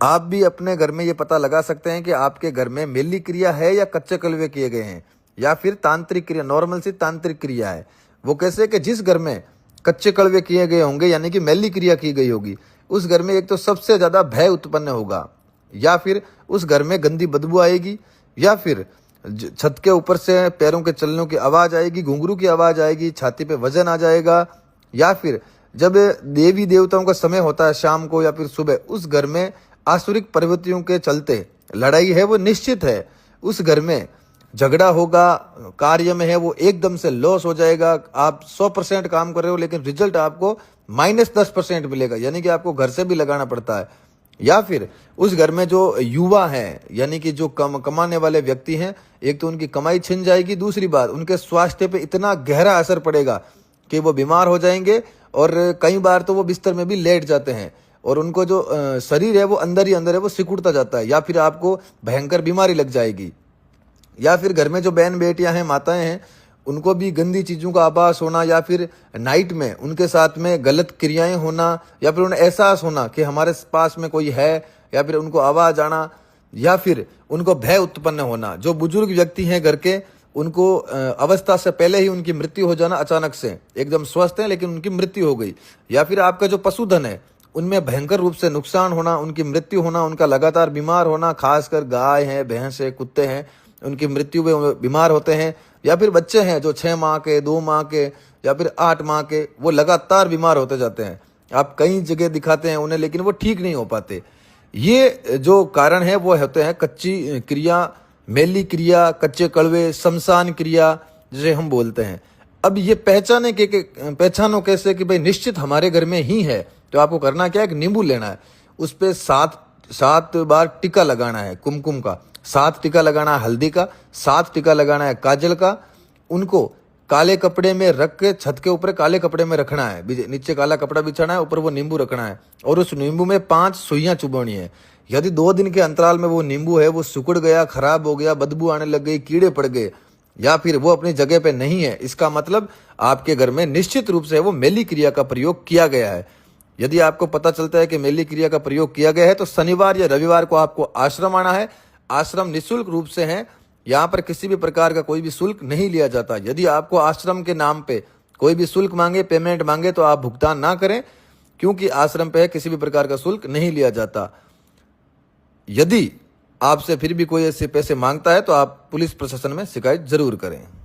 आप भी अपने घर में ये पता लगा सकते हैं कि आपके घर में मेली क्रिया है या कच्चे कलवे किए गए हैं या फिर तांत्रिक क्रिया, नॉर्मल सी तांत्रिक क्रिया है। वो कैसे कि जिस घर में कच्चे कलवे किए गए होंगे यानी कि मेली क्रिया की गई होगी, उस घर में एक तो सबसे ज्यादा भय उत्पन्न होगा, या फिर उस घर में गंदी बदबू आएगी, या फिर छत के ऊपर से पैरों के चलने की आवाज आएगी, घुंघरू की आवाज आएगी, छाती पे वजन आ जाएगा, या फिर जब देवी देवताओं का समय होता है शाम को या फिर सुबह, उस घर में आसुरिक प्रवृत्तियों के चलते लड़ाई है वो निश्चित है। उस घर में झगड़ा होगा, कार्य में है वो एकदम से लॉस हो जाएगा। आप 100% काम कर रहे हो लेकिन रिजल्ट आपको -10% मिलेगा, यानी कि आपको घर से भी लगाना पड़ता है। या फिर उस घर में जो युवा हैं यानी कि जो कमाने वाले व्यक्ति हैं, एक तो उनकी कमाई छिन जाएगी, दूसरी बात उनके स्वास्थ्य पे इतना गहरा असर पड़ेगा कि वो बीमार हो जाएंगे, और कई बार तो वो बिस्तर में भी लेट जाते हैं, और उनको जो शरीर है वो अंदर ही अंदर है वो सिकुड़ता जाता है, या फिर आपको भयंकर बीमारी लग जाएगी। या फिर घर में जो बहन बेटियां हैं, माताएं हैं, उनको भी गंदी चीजों का आभास होना, या फिर नाइट में उनके साथ में गलत क्रियाएं होना, या फिर उन्हें एहसास होना कि हमारे पास में कोई है, या फिर उनको आवाज आना, या फिर उनको भय उत्पन्न होना। जो बुजुर्ग व्यक्ति हैं घर के, उनको अवस्था से पहले ही उनकी मृत्यु हो जाना, अचानक से एकदम स्वस्थ हैं लेकिन उनकी मृत्यु हो गई। या फिर आपका जो पशुधन है उनमें भयंकर रूप से नुकसान होना, उनकी मृत्यु होना, उनका लगातार बीमार होना, खासकर गाय है, भैंस है, कुत्ते हैं, उनकी मृत्यु में बीमार होते हैं। या फिर बच्चे हैं जो 6 माह के, 2 माह के, या फिर 8 माह के, वो लगातार बीमार होते जाते हैं। आप कई जगह दिखाते हैं उन्हें लेकिन वो ठीक नहीं हो पाते। ये जो कारण है वो होते हैं कच्ची क्रिया, मेली क्रिया, कच्चे कड़वे, शमशान क्रिया जिसे हम बोलते हैं। अब ये पहचानो कैसे कि भाई निश्चित हमारे घर में ही है, तो आपको करना क्या है, एक नींबू लेना है, उस पे 7 बार टीका लगाना है कुमकुम का, 7 टीका लगाना है हल्दी का, 7 टीका लगाना है काजल का। उनको काले कपड़े में रख के छत के ऊपर काले कपड़े में रखना है, नीचे काला कपड़ा बिछाना है, ऊपर वो नींबू रखना है, और उस नींबू में 5 सुइयां चुभनी है। यदि 2 दिन के अंतराल में वो नींबू है वो सिकुड़ गया, खराब हो गया, बदबू आने लग गई, कीड़े पड़ गए, या फिर वो अपनी जगह पे नहीं है, इसका मतलब आपके घर में निश्चित रूप से वो मेली क्रिया का प्रयोग किया गया है। यदि आपको पता चलता है कि मेली क्रिया का प्रयोग किया गया है तो शनिवार या रविवार को आपको आश्रम आना है। आश्रम निःशुल्क रूप से है, यहाँ पर किसी भी प्रकार का कोई भी शुल्क नहीं लिया जाता। यदि आपको आश्रम के नाम पे कोई भी शुल्क मांगे, पेमेंट मांगे, तो आप भुगतान ना करें, क्योंकि आश्रम पे किसी भी प्रकार का शुल्क नहीं लिया जाता। यदि आपसे फिर भी कोई ऐसे पैसे मांगता है तो आप पुलिस प्रशासन में शिकायत जरूर करें।